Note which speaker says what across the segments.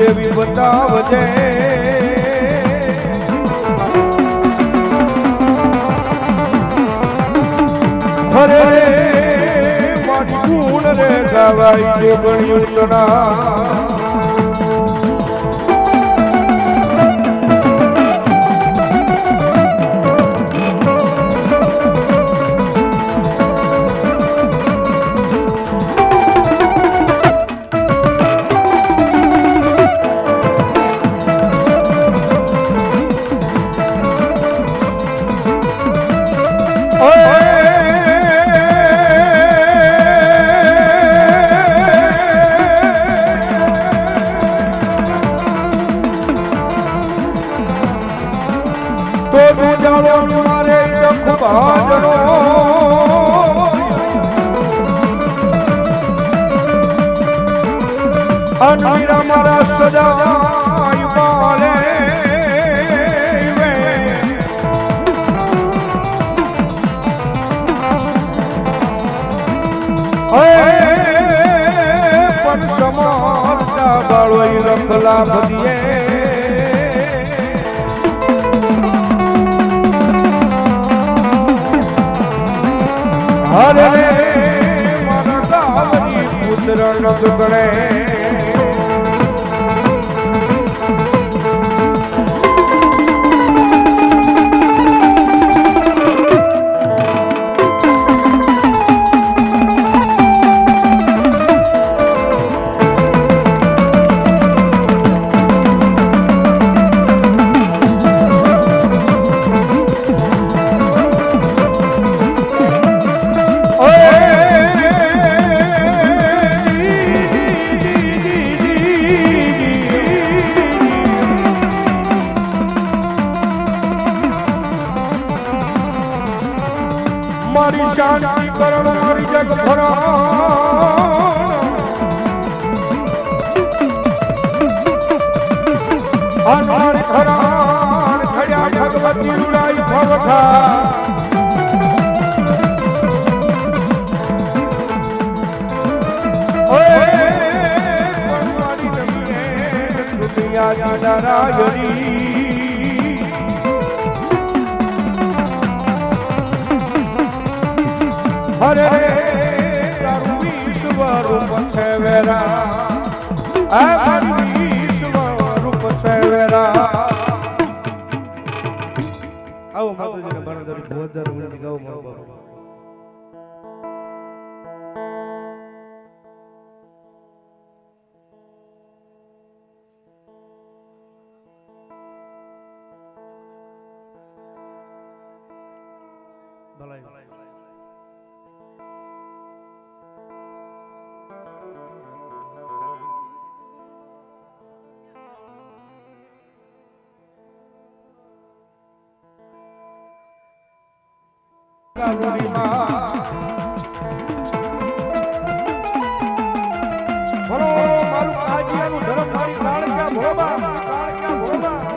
Speaker 1: દેવી બતાવજે હરે મારી ગુણ રે ગાવાઈ જોગણિયું તણા અનવીરા મારા સદાય પાલે પણ સમારતા બાળોઈ રખલા ભદીએ હરે મારા ગાવરી પુત્ર નગ ગણે મારી શાંતિ કરણ મારી જગ ભરણ મારી ખરાણ ખડ્યા ભગવતી રૂડાઈ ભવઠા મારી જમીને દુનિયા નારાયણી હરે તારું વિશ્વ રૂપ છે વેરા આ વિશ્વ રૂપ છે વેરા આવો માતાજીને બરદરી ભોજન ઉલટી ગાઓ મા બાપ ભલાઈ બોલો મારું કાજીયાનું ધર્મ મારી કાળક્યા ભોબા કાળક્યા ભોબા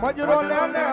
Speaker 1: મજરો લે લે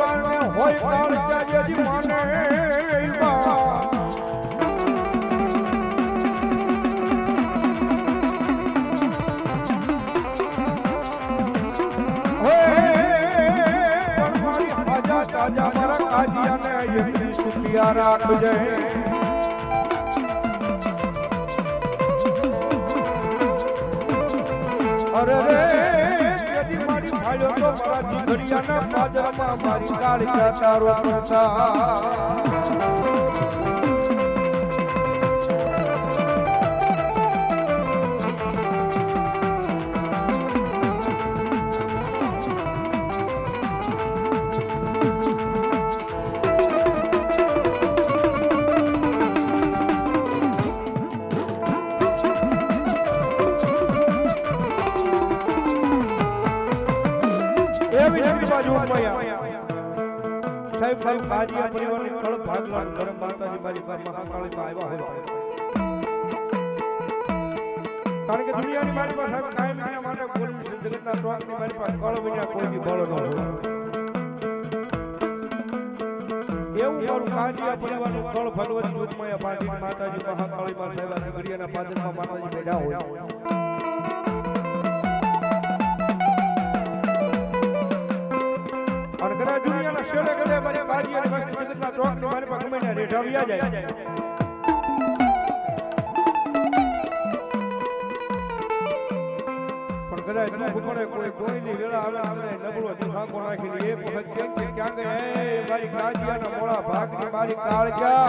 Speaker 1: પરિવાર ને હોય કાળ ત્યાજી માને રાજા મારા કાજીયાને યહી સુખિયા રાખજે અરે રે યદી મારી ભાઈઓ તો મારા જીગરિયાના પાદરમાં મારી કાળિયા તારો કરતા સાહેબ મારી કાજીયા પરિવારની કળ ભાગલા ધર્મ માતાજી મારી મહાકાળીમાં આવ્યા હોય કારણ કે દુનિયાની મારી પાસે સાહેબ કાયમ એના માટે બોલવું છે જગતના સ્વામી મારી પાસે કળ વિના કોઈ બળ ન હોય એવું મારું કાજીયા પરિવારનું કળ ભગવતી જોતમાયા પાટી માતાજી મહાકાળીમાં સાહેબ ગડિયાના પાદરમાં માતાજી બેઠા હોય દુનિયાના શેડે ગળે મારી કાજીયા વસ્તુ જગતના ચોકની મારી પાસે ગમે ને રેઠાવ્યા જાય પણ કદાચ દુઃખ પડે કોઈ કોઈની વેળા આવે આપણે નબળો દિખાકો નાખી એક વખત કેમ કે ક્યાં ગયે મારી કાજીયાના મોળા ભાગની મારી કાળજા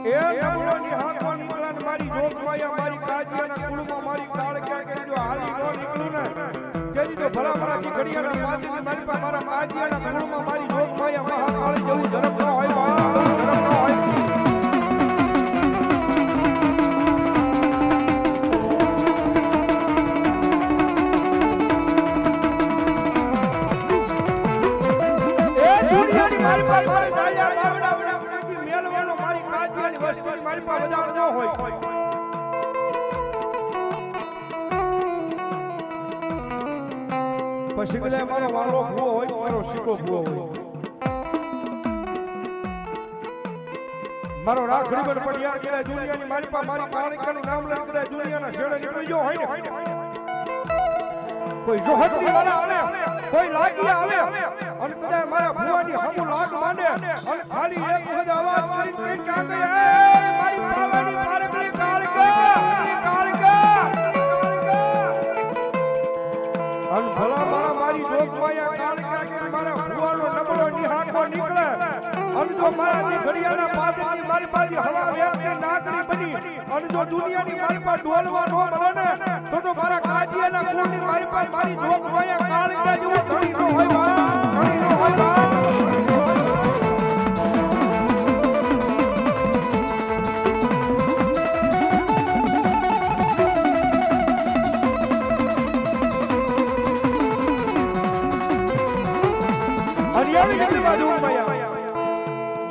Speaker 1: એ નબળો નિહાકો નીકળન મારી જોગમાયા મારી કાજીયાના કુળમાં મારી કાળજા કે જો હાલી નો નીકળું ને તેથી તો ભલા ભલાથી ઘડિયાના પાદની મારી પાસે મારા કાજીયાના કુળમાં મારી જોગમાયા મહાકાળી જેવું ધર્મ ન હોય બા ધર્મ ન હોય મારી પાસે દાયા બાવડા બાવડાથી મેલવાનો મારી કાજીયાની વસ્તુ મારી પાસે વધારે ન હોય પછી કદાચ મારો વાલો ભૂવો હોય મારો શીકો ભૂવો હોય મારો રાખડી પર પડ્યા કદાચ દુનિયાની મારી પાસે મારી કાળિકાનું નામ લઈને કદાચ દુનિયાના છેડે નીકળી ગયો હોય ને કોઈ જોહરની વાળા આવે કોઈ લાગી આવે અને કદાચ મારા ભુવાની હમુ લાગ માંડે અને ખાલી એક વખત અવાજ કરી કે ક્યાં ગયા મારી પાવાની પારકની કાળકા અન ભલા મારા મારી જોગમાયા કાળકા કે મારા ભુવાનો નબળો નિહાકો નીકળે અન જો મારાની ઘડિયાળના પાદની મારી પાસે હવા વેપની નાગરી બની અન જો દુનિયાની મારી પાસે ઢોલવા નો મળે ને તો મારા કાજીયાના કુળની મારી પાસે મારી જોગમાયા કાળકા જેવો ઘડી નો હોય બા ઘડી નો હોય બા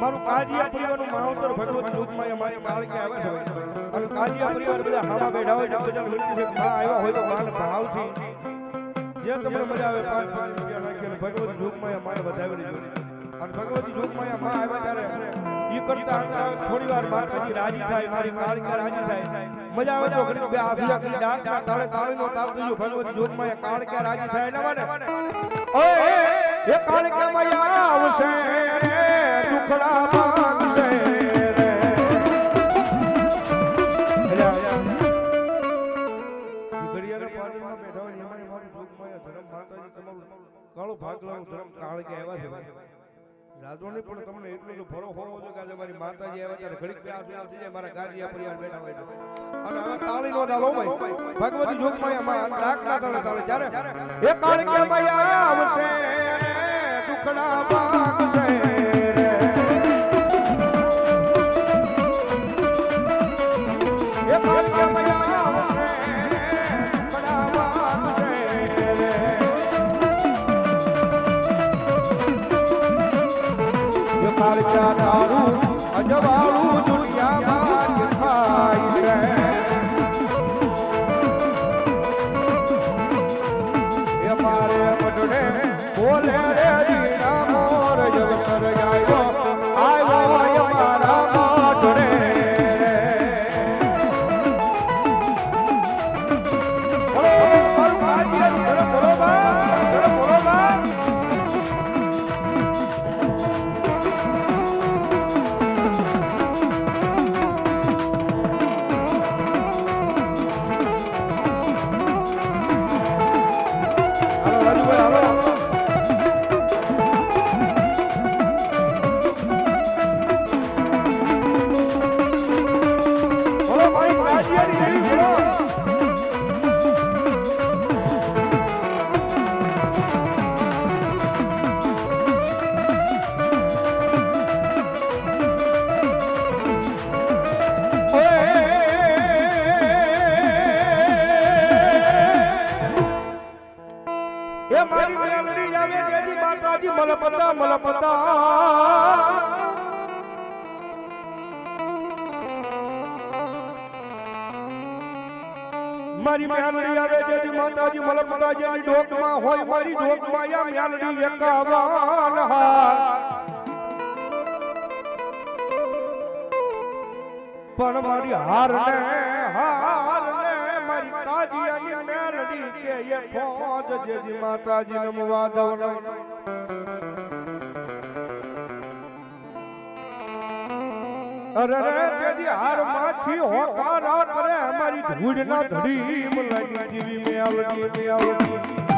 Speaker 1: મારું કાજીયા પરિવારનું મહાવતર ભગવતી જોગમાયા મારી કાળકી આવે છે અને કાજીયા પરિવાર બધા હામા બેઠા હોય બધા વિનંતી છે માં આવ્યા હોય તો માન ભાવથી જે તમને મજા આવે 5 રૂપિયા નાખીને ભગવતી જોગમાયા માને વધાવી લેજો અને ભગવતી જોગમાયા માં આવ્યા ત્યારે ઈ કરતા થોડી વાર માતાજી રાજી થાય મારી કાળકી રાજી થાય મજા આવે તો ઘણી બે આફિયા કરી ડાકના તાળે તાળીનો તાપ દીજો ભગવતી જોગમાયા કાળકી રાજી થાય એના માટે ઓય એ કાળકી માયા આવશે દુખડા માંગશે ઘડિયાળના પાદરમાં બેઠા હોય એમાં મારી જોગમાયા ધર્મ માતાજી તમારું કાળો ભાગલાનું ધર્મ કાળકી આવ્યા છે રાજોની પણ તમને એટલું તો ભરો હોવો જોઈએ કે આજે મારી માતાજી આવ્યા ત્યારે ઘડીક બે આસુ થઈ જાય મારા કાજીયા પરિવાર બેઠા હોય અને હવે તાળી નો ડાલો ભાઈ ભગવતી જોગમાયા માં ડાક ના તાળે ત્યારે એ કાળકી માયા આવશે દુખડા માંગશે એ કાળકી માયા આવશે દુખડા માંગશે કાળકા તારું અજવાળું દુનિયામાં થાય છે મારી મેલડી આવે દેજી માતાજી મલપતા મલપતા મારી મેલડી આવે દેજી માતાજી મલપતા જેની ડોકમાં હોય મારી ડોકમાં યા મેલડી એકાવાન પણ મારી હાર ને મારી કાજીયાની મેલડી કે એ ફોજ જેજી માતાજી નમવા દવન અરે જેજી હાર માથી હોકારા કરે મારી ધૂળ ના ધડી મલાઈ જીવી મેલડી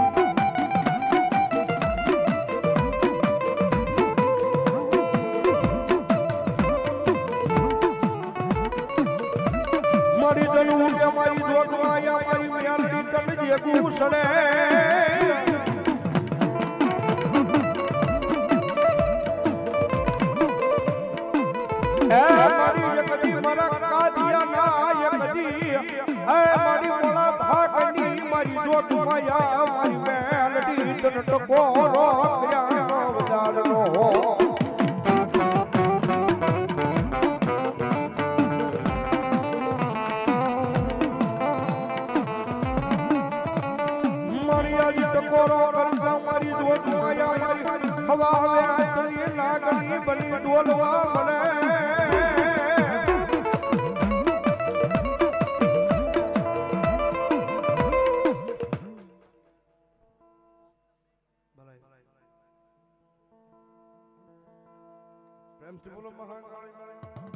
Speaker 1: મારી દનુ કે મારી જોગમાં યા મારી મેલડી તન જે ગુસડે એ મારી એકદી મારા કાદિયા ના એકદી એ મારી મોળા ભાગની મારી જોગમાં યા મારી મેલડી તન ટકોરો કર્યાનો વજાડનો ટકોરો કરતા મારી જોત માયા મારી હવા આવે આતની લાગણી બની ડોલવા મને પ્રેમથી બોલો મહાન ભલાઈ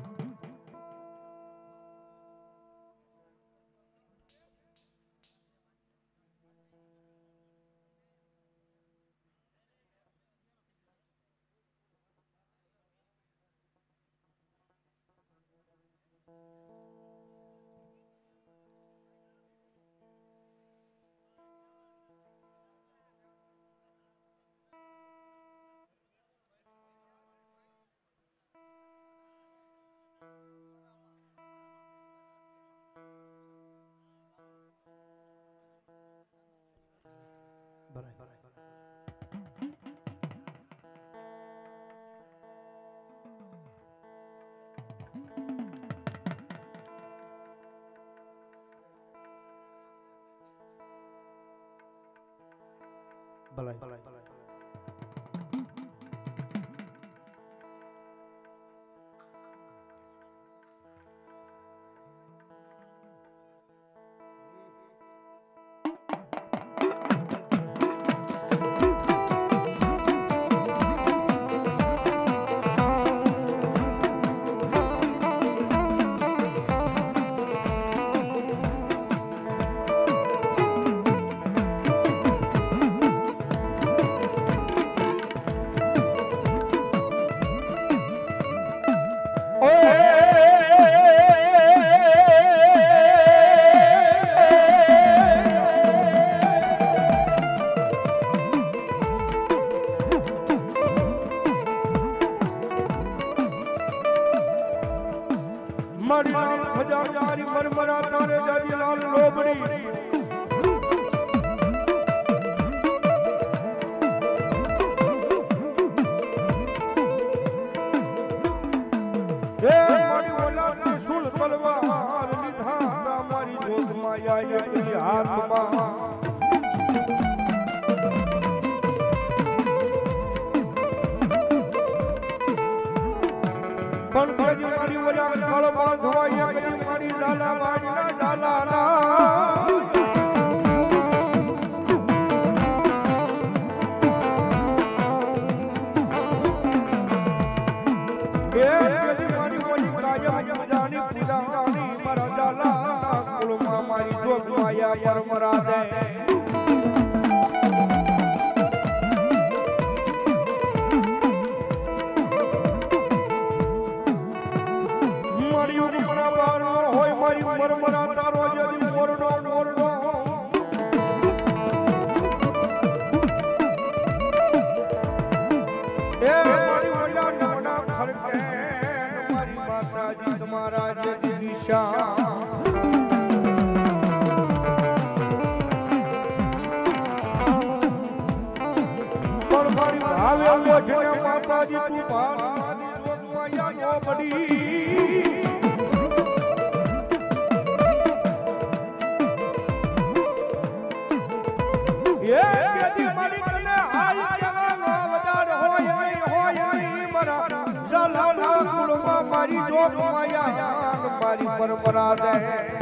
Speaker 1: ખજાનદારી મરમરા તારે જાજી લાલ લોબડી એ મારી ઓલાદની સુલ તલવાર લીધા મારી જોત માયા એ હાથમાં પણ કદી મારી ઓલા ખળ બાંધવા કદી મારી લાલા વાડીના ડાલાના માતાજી તું ભાન મારી જોગમાયા નો પડી એ કેદી મારી તને હાલ જવાનો વધાર હોય મરા જલાલા કુળમાં મારી જોગમાયા મારી પરંપરા દે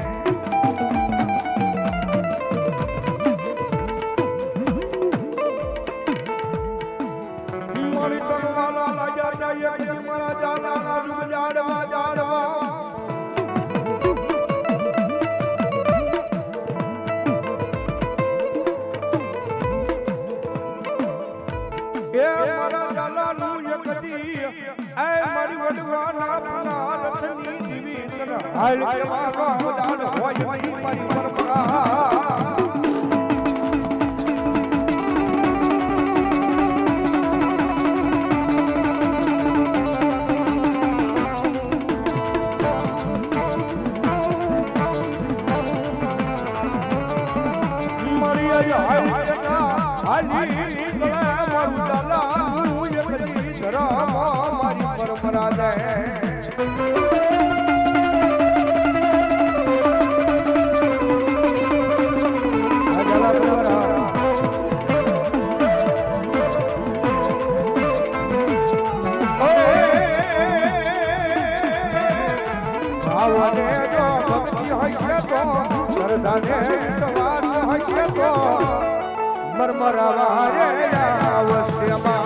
Speaker 1: હાલ કેવા ગોદાન હોય મારી પરંપરા મરમરા રે અવશ્યમાં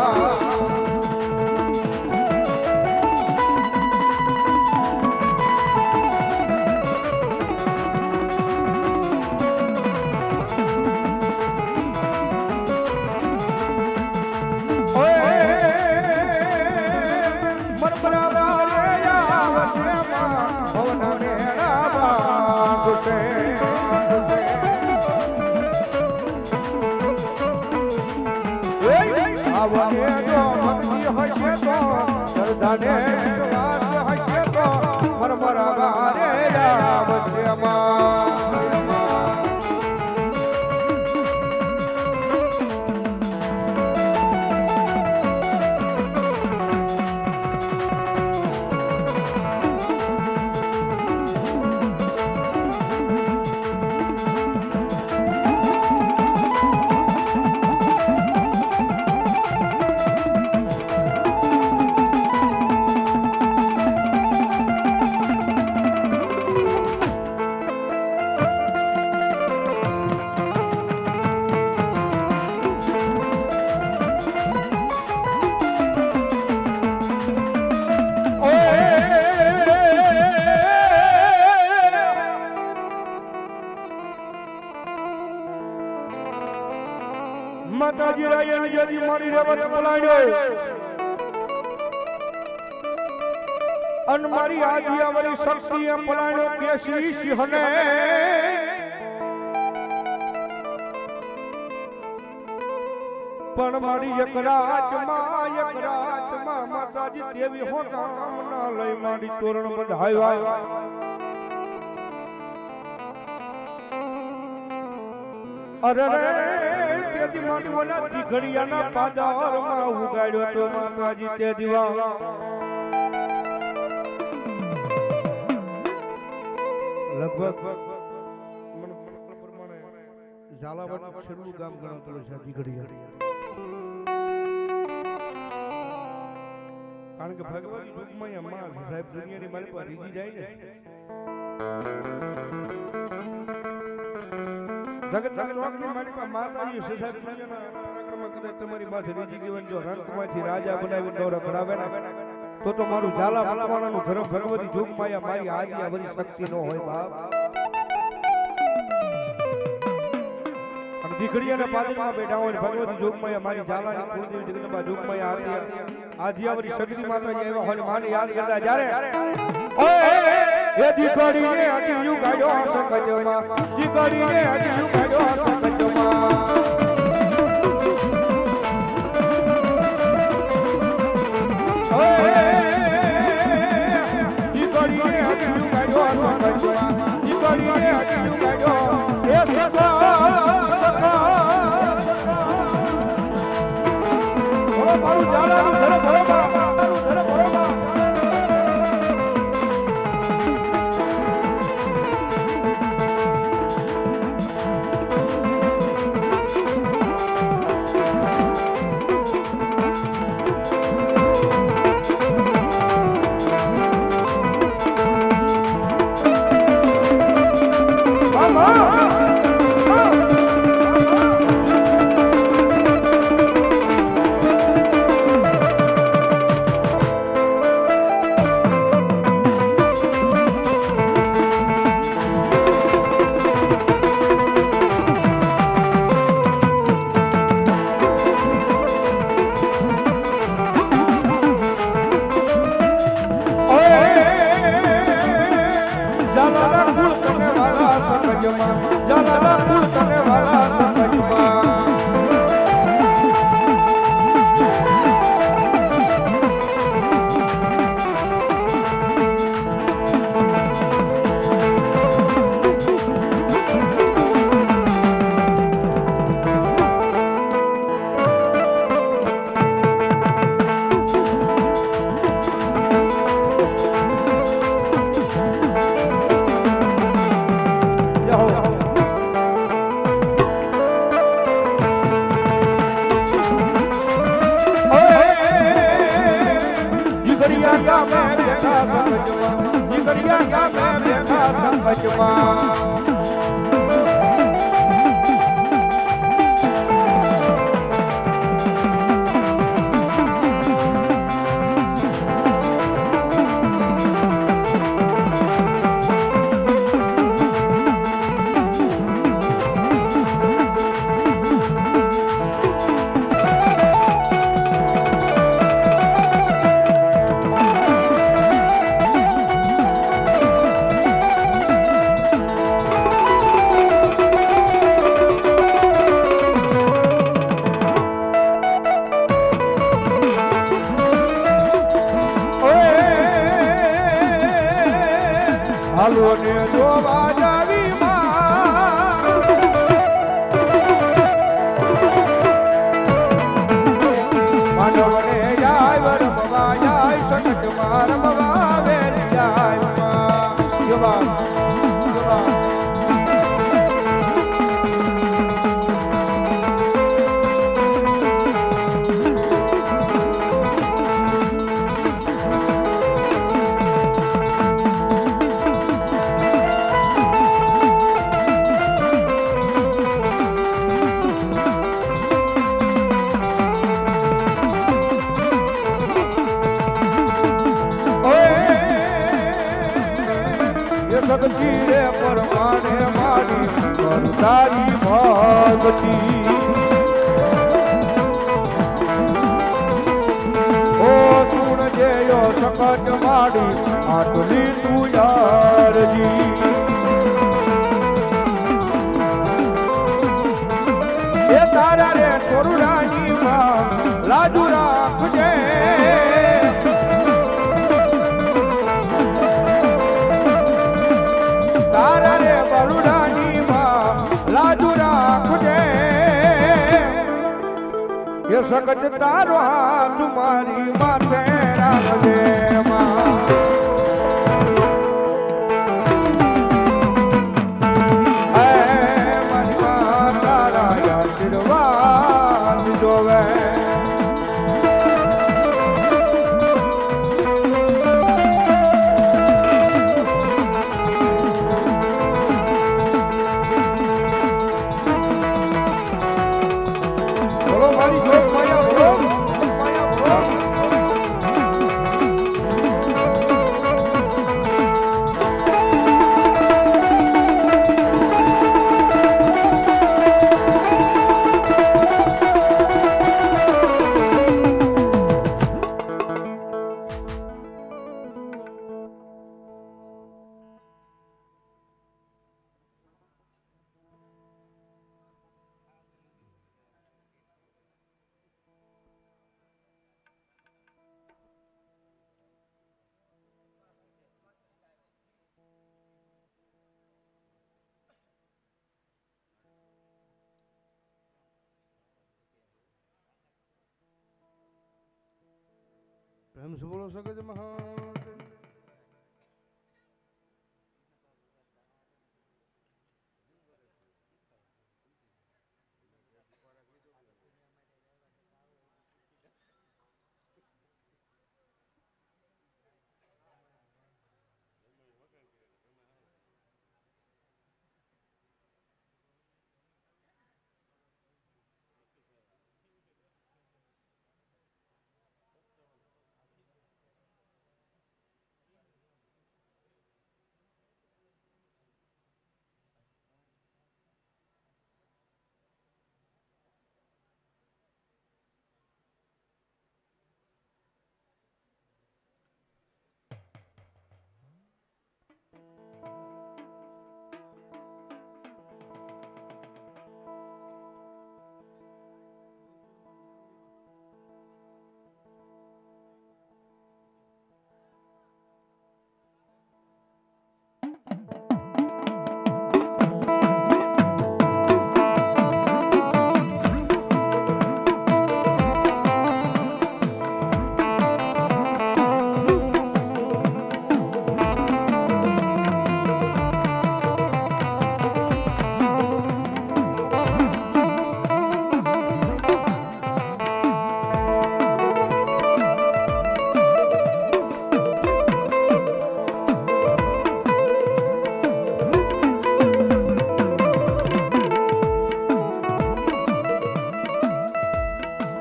Speaker 1: માતાજી રાયણ જદી મારી રેવત બોલાડ્યો અન મારી આદિયાવરી શક્તિએ બોલાડ્યો કેસરી સિંહને પણ મારી એકરાતમાં માતાજી દેવી હો નામ ના લઈ મારી તોરણ બંધાવ્યા અરે તેદી મારી ઓલા દીઘડિયાના પાદારમાં ઉગાડ્યો તો માતાજી તે દીવા લગભગ મને પ્રમાણે ઝાલાવાડનું છેલ્લું ગામ ગણાતું છે દીઘડિયા કારણ કે ભગવાન રૂપમાં અમાર સાહેબ દુનિયાની મારી પર રીજી જાય ને જગત ચોકની મારી પાસે માતાજી સાહેબ દુનિયાના પરાક્રમ કદાચ તમારી માથે રીજી ગઈ જો રંગમાંથી રાજા બનાવી નો રખડાવે ને તો મારું ઝાલા ભગવાનનું ધર્મ ભગવતી જોગમાયા મારી આજી આ બધી શક્તિ નો હોય બાપ અને દીકરીઓના પાદરમાં બેઠા હોય ભગવતી જોગમાયા મારી ઝાલાની કુળદેવી જગદંબા જોગમાયા આજી આદિયાવરી શક્તિ માતાજી આવ્યા હોય માને યાદ કરતા જ્યારે ઓય એ દીકરીને આજી યુગાડ્યો સકજમાં દીકરીને આજી યુગાડ્યો સકજમાં ઓય દીકરીને આજી યુગાડ્યો સકજમાં દીકરીને આજી યુગાડ્યો એ સકા મારું ઝાલાનું ઘર ભરવા વચમાં દીકરીયા ગામે બેઠા સંકટમાં હાલો ને જોવા જાવી માંડવને જાય રમવા જાય સટકમાં રમવા વેરી જાય જોવા સગતી રે પરમાને મારી તારી ભગતી ઓ સુણ જેયો સકટ માડી આટલી તું યારજી એ તારા રે છોરુડાની માં લાજુ રાખજે તારા રે બરુડાની માં લાજુ રાખજે એ સગત તારો હાથ મારી માથે રાખજે માં મારી માં તારા આશીર્વાદ જોવે પ્રેમ से बोलो सगज महान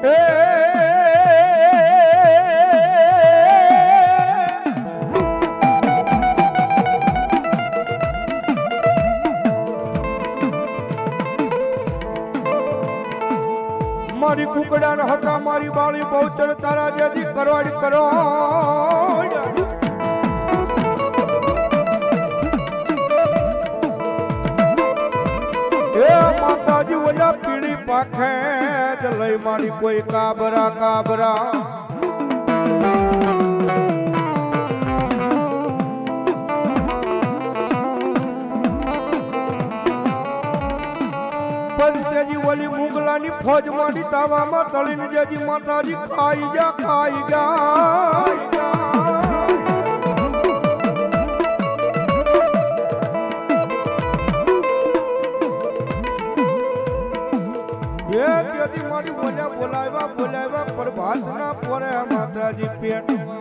Speaker 1: એ મારી કુકડા ન હતા મારી બાળી બહુચર તારા જેથી કરોડ કરોડ એ માતાજી ઓલા પીળી પાખે જ લઈ મારી કોઈ કાબરા કાબરા જેજી ઓલી મુગલાની ફોજ માંડી તાવામાં તળીને જેજી માતાજી ખાઈ જા ખાઈ જા જેજી મારી બોલાવ્યા પ્રભાત ના પોરે માતાજી પેટ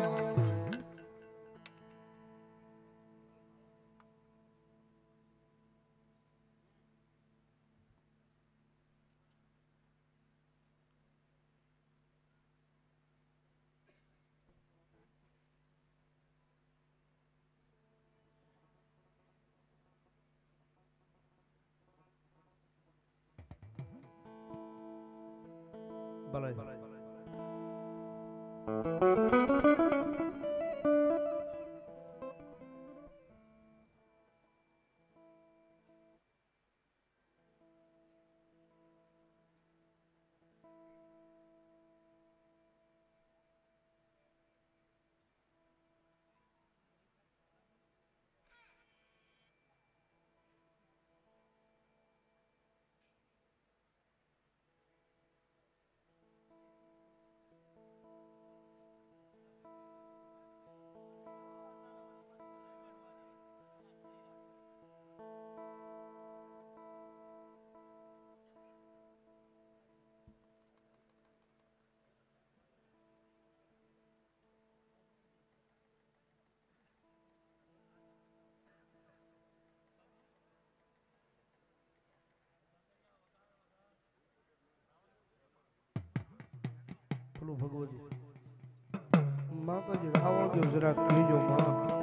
Speaker 1: ભલે ભગવતી માતાજી રાવણ જો જરા કહેજો માં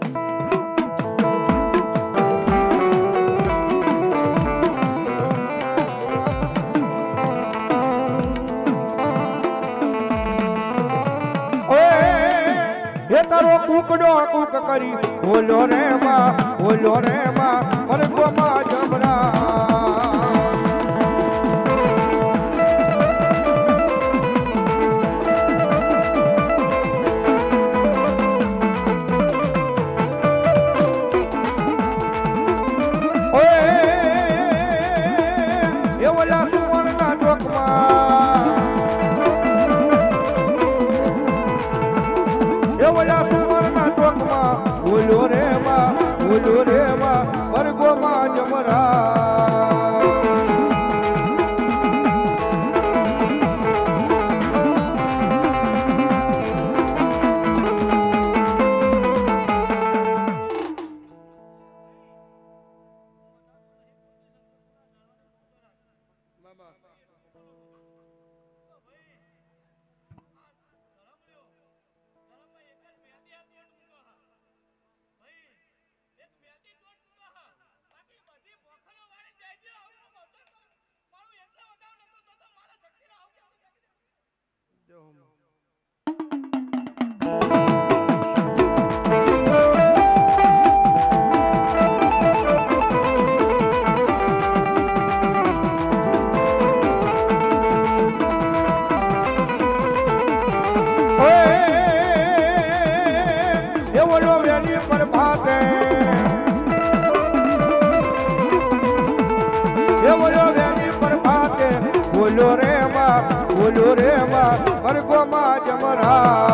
Speaker 1: એ તારો કુકડો કુક કરી બોલો રે માં મને ગોમાં જમરા બોલો રે માં વર્ગોમાં જમરા બોલો રે માં વર્ગોમાં જમરા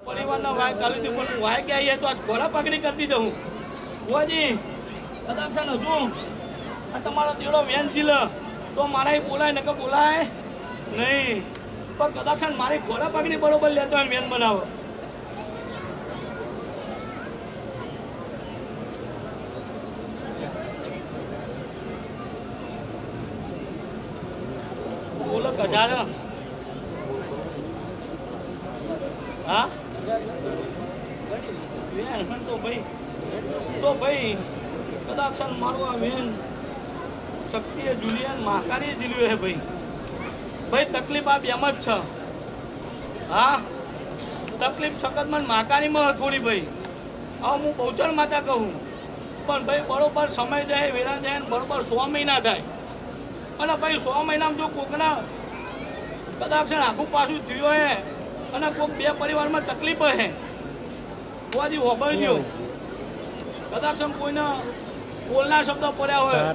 Speaker 2: પરિવારના વાય કાલી થી પણ વાય કે આઈએ તો આજ ખોરા પકડી કરતી જઉં બુઆજી કદાચ છે ને હજુ આ તમારો દેડો વેન ચીલ તો મારા બોલાય નકર બોલાય નહીં પણ કદાચ મારી ખોરા પકડી બરોબર લેતો હોય વેન બનાવો બોલો કઢાર હા વેન તો ભાઈ કદાચ મારું આ વેન શક્તિએ જુલિયન મહાકારીએ જીલ્યું હે ભાઈ તકલીફ આ બેમ જ છે હા તકલીફ સખતમાં મહાકારીમાં થોડી ભાઈ હવે હું બહુચર માતા કહું પણ ભાઈ બરોબર સમય જાય વેળા જાય ને બરોબર 100 મહિના થાય અને ભાઈ 100 મહિનામાં જો કોકના કદાચ આખું પાછું થયું હે અને કોઈક બે પરિવારમાં તકલીફ હે બુઆજી હોબળજો કદાચ કોઈને બોલના શબ્દ પડ્યા હોય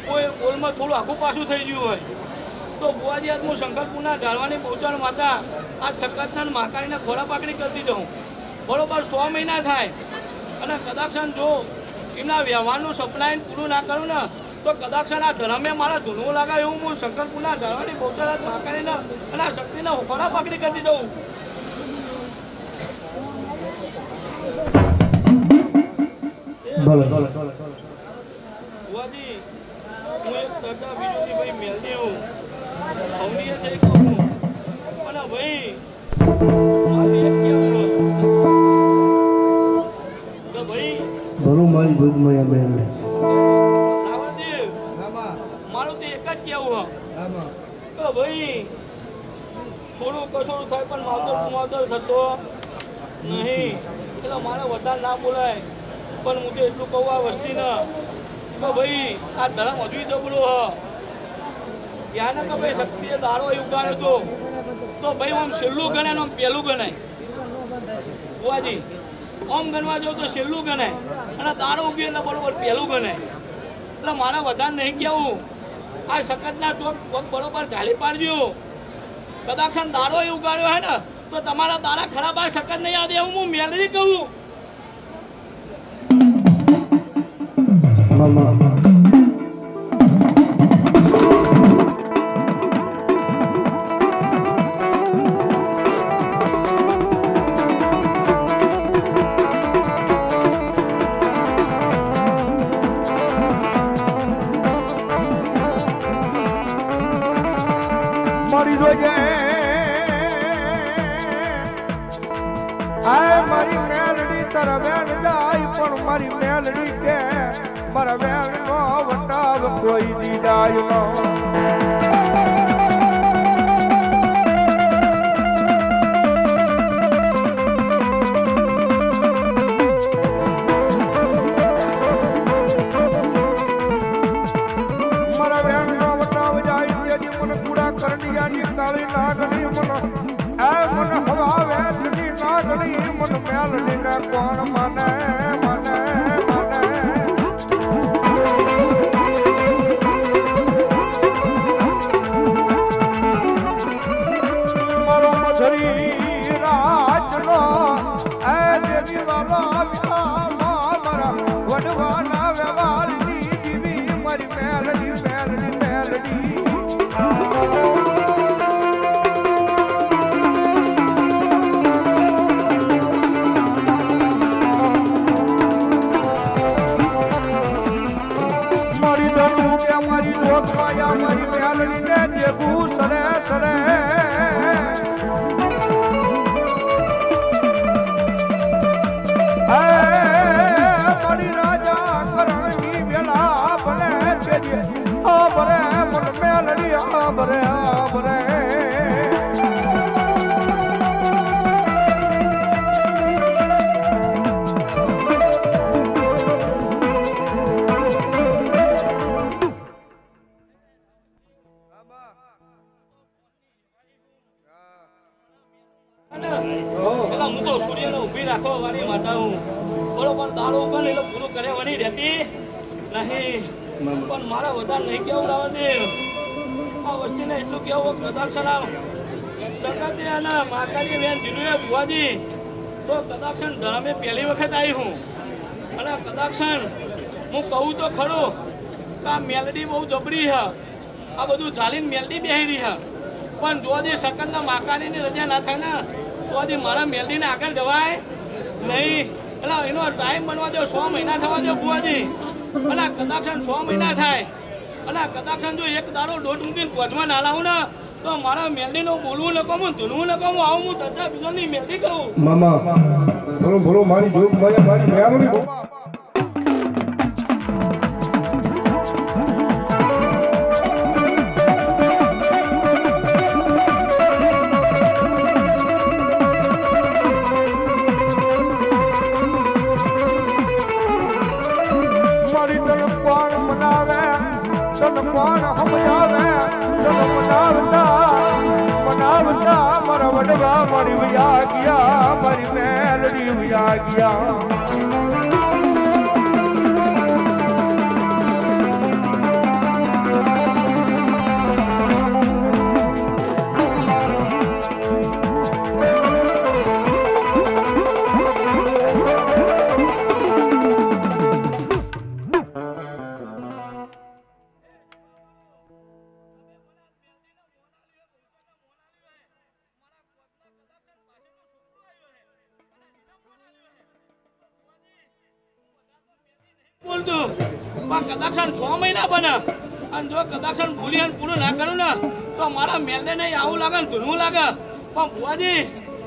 Speaker 2: કોઈ બોલમાં થોડું આખું પાછું થઈ ગયું હોય તો બુઆજી આજ હું શંકરપુરના ઝાડવાની બહુચર માતા આ સખતના મહાકાળીને ખોરા પાકડી કરતી જાઉં બરોબર 100 મહિના થાય અને કદાચ જો એમના વ્યવહારનું સપ્લાય પૂરું ના કરું ને તો કદાચ આ ધર્મે મારા ધૂનવું લાગે એવું હું શંકરપુરના ઝાડવાની બહુચર મહાકાળીને અને આ શક્તિને ખોરા પાકડી કરતી જાઉં બુઆજી હું એક કરતા બીજું ભાઈ મેલની હું અવનીએ થઈ કહું અને ભાઈ મારે એક કેવું કે ભાઈ
Speaker 1: ભરું મારી દૂધમાં બેન
Speaker 2: રાવણદેવ મારું તો એક જ કેવું કે ભાઈ થોડું કસોડું થાય પણ માવતર થતો નહીં એટલે મારે વધારે ના બોલાય પણ હું તો એટલું કહું આ વસ્તીને કે ભાઈ આ ધર્મ હજુ જબડો હ યાને કે ભાઈ શક્તિએ દાડો એ ઉગાડ્યો હતો તો ભાઈ આમ છેલ્લું ગણાય આમ પહેલું ગણાય બુઆજી આમ ગણવા જાવ તો છેલ્લું ગણાય અને દાડો ઉગી એટલે બરોબર પહેલું ગણાય એટલે મારે વધારે નહીં કહેવું આ સખતના ચોક બરોબર ઝાલી પાડજો કદાચ દાડો એ ઉગાડ્યો હે ને તો તમારા દાડા ખરાબ આ સખત નહીં યાદ એવું હું મેલડી કહું
Speaker 1: મારી જોજે આય મારી મેલડી તારા વેણ જાય પણ મારી મેલડી કે મારા વેણ નો વટાવ કોઈ દીદાય નો કાળી નાગણી મન આ મન હવા વેચની નાગણી મન મેલડી ને કોણ મને મને મને મારો મધરી રાજનો આ દેવી વાલો મારા વડવાના વ્યવહારની દીવી મારી મેલડી મેલડી મેલડી
Speaker 2: હું તો સૂર્યને ઊભી રાખવા વાળી માતા હું બરોબર દાડો પણ એટલે પૂરું કર્યાવાની રહેતી નહીં પણ મારા વધારે નહીં કેવું રાવણદેવ આ વસ્તીને એટલું કેવું પ્રદક્ષિણા સગતે અને માતાજી બેન જીલુએ બુવાજી તો કદાક્ષણ ધરમે પહેલી વખત આવી હું અને કદાક્ષણ હું કહું તો ખરો કે આ મેલડી બહુ જબરી છે આ બધું ચાલીને મેલડી બેહી રહી છે પણ જો દી સકતના માકાની રજા ના થાય ને તો દી મારા મેલડીને આગળ જવાય નહીં એટલે એનો ટાઈમ બનવા દો 6 મહિના થવા દો બુવાજી અને કદાક્ષણ 6 મહિના થાય અને કદાક્ષણ જો એક દાડો દોઢ મૂકીને કોચમાં ના લાવું ને તો મારા મેલડીનું બોલવું ન કહું ધૂનવું ન કહું આવું હું તથા બીજોની મેલડી કહું
Speaker 1: મામા ભલો ભલો મારી જોગ મારી મેળવી મારી વિયા ગયા મારી મેલડી વિયા ગયા
Speaker 2: બોલતું પણ કદાક્ષણ 6 મહિના બને અને જો કદાક્ષણ ભૂલી અને પૂરું ના કરું ને તો મારા મેલને નહીં આવું લાગે ને ધૂનવું લાગે પણ બુવાજી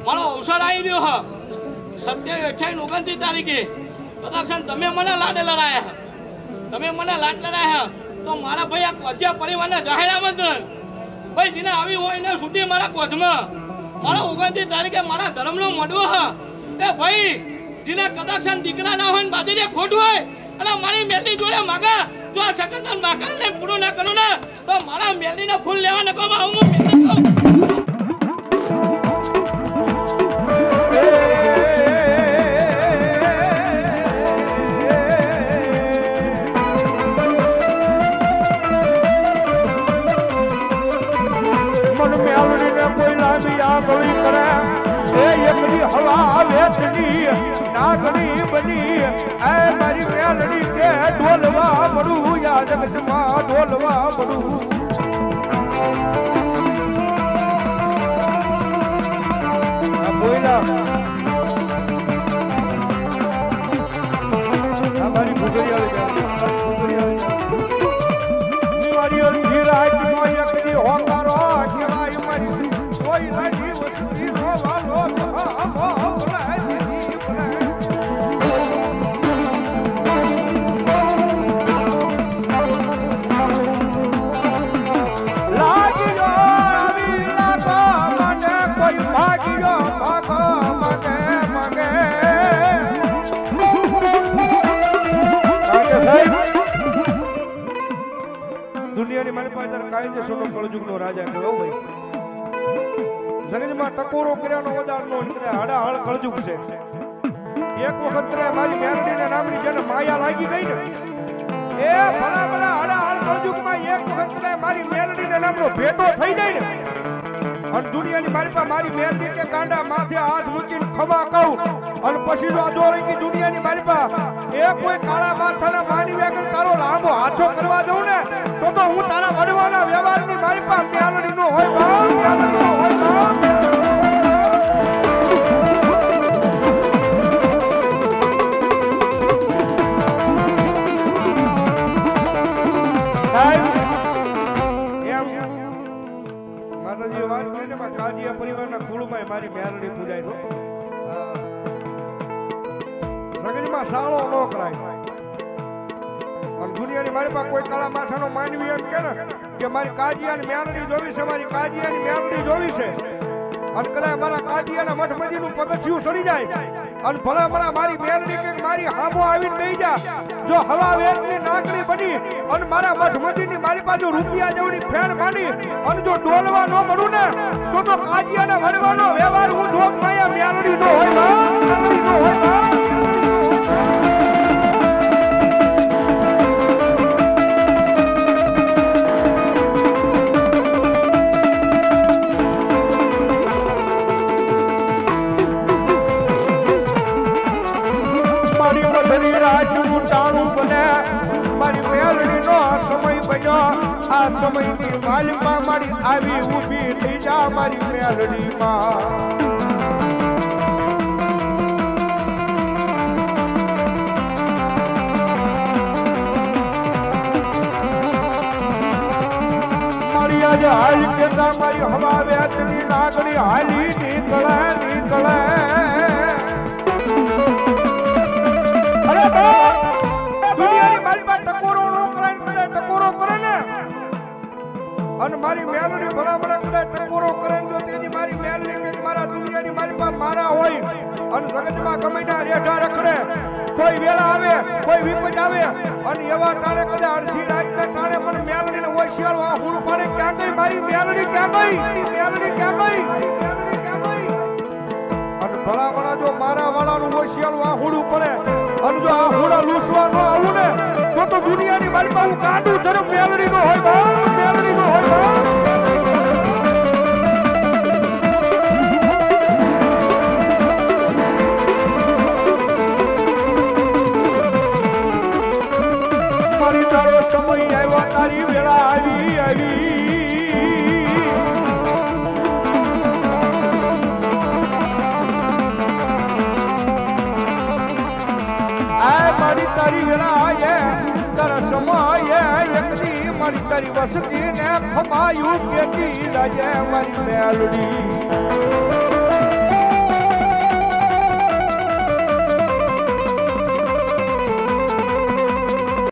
Speaker 2: મારો અવસર આવી રહ્યો હ 27, 28, 29 તારીખે કદાક્ષણ તમે મને લાડ લડાયા તો મારા ભાઈ આ કોચિયા પરિવારના જાહેર આમંત્રણ ભાઈ જેને આવી હોય એને છૂટી મારા કોચમાં મારો 29 તારીખે મારા ધર્મનો મોડવો હ એ ભાઈ જેને કદાક્ષણ દીકરા ના હોય ને બાજરીએ ખોટ હોય અને મારી મેલડી જોડે માગા જો આ સકંદન માગા ને પૂરું ના કરું ને તો મારા મેલડીને ફૂલ લેવા ન કહું હું મેલડી કહું
Speaker 1: મન મેલડીને કોઈ લાંબી આંગળી કરે એ એકલી હવા વેચની નાગણી બની એ મારી મેલડી કે ઢોલવા પડું યા જગતમાં ઢોલવા પડું આ બોયલા આ મારી ભૂગરી આવી મારી ધીરાજ નો એકલી હોકારો કેવાય મારી કોઈ લાગી વસ્તી નો વાલો દુનિયાની મારી પાસે કાયદેસરનો કળજુગનો રાજા કહેવાય ભાઈ જગતમાં ટકોરો કર્યાનો વધારનો હાડા હાડ કળજુગ છે એક વખત મારી મેલડીને નામની જેને માયા લાગી ગઈ ને એ ભલા ભલા હાડા હાડ કળજુગમાં એક વખત મારી મેલડીને નામનો ભેટો થઈ જાય ને અને દુનિયાની મારી પાસે મારી મેલડી કે ગાંડા માથે હાથ મૂકીને ખમા કહું અને પછી જો આ દોરંગી દુનિયાની મારી પાસે એ કોઈ કાળા માથાના માની વેગર તારો લાંબો હાથો કરવા દઉં ને તો હું તારા વડવાના વ્યવહારની મારી પાસે મેલડી નો હોય ભાવ મેલડી નો હોય ભાવ કાજીયા પરિવારના કુળમાં મારી મેલડી પૂજાય છો સગજમાં સાળો ન કરાય અને દુનિયાની મારી પાસે કોઈ કાળા માથાનો માનવી એમ કે ને કે મારી કાજીયાની મેલડી જોવી છે મારી કાજીયાની મેલડી જોવી છે અને કદાચ મારા કાજીયાના મઠ મજીનું પગથિયું સડી જાય અને ભલા ભલા મારી મેલડી કે મારી હામો આવીને બેહી જા જો હવા વેરની નાગણી બની અને મારા મઠ મજીની મારી પાસે રૂપિયા જેવડી ફેણ માંડી અને જો ડોલવા ન મળું ને તો કાજીયાના વડવાનો વ્યવહાર હું જોગ માયા મેલડી નો હોય મેલડી નો હોય આ સમયની માલમાં મારી આવી ઊભી થઈ જા મારી મેલડીમાં આજે હાલ કેતા મારી હવા વેચની નાગણી હાલી નીકળે નીકળે અરે દુનિયાની મારી પાસે ટકોરો નો કરે કદાચ ટકોરો કરે ને અને મારી મેલડી ભલામણા કદાચ ટકોરો કરે તો તેની મારી મેલડી કે મારા દુનિયાની મારી પાસે મારા હોય અને જગતમાં ગમે ના રેઢા રખડે કોઈ વેળા આવે કોઈ વિપત આવે અને એવા ટાણે કદાચ અડધી રાતના ટાણે મને મેલડીને હોશિયાર આ હુડ પાડે ક્યાં ગઈ મારી મેલડી ક્યાં ગઈ મેલડી ક્યાં ગઈ મેલડી ક્યાં ગઈ અને ભલામણા જો મારા વાળાનું હોશિયાર આ હુડ પડે અને જો આ હુડા લૂસવાનો આવું ને તો દુનિયાની મારી પાસે કાંડું ધર્મ મેલડી નો હોય બા મેલડી નો હોય બા સમય આવ્યો તારી વેળા આવી આ મારી તારી વેળા આયે તારા સમય એકની મારી તારી વસતી ને ખમાયું કેતી રાજે મારી મેલડી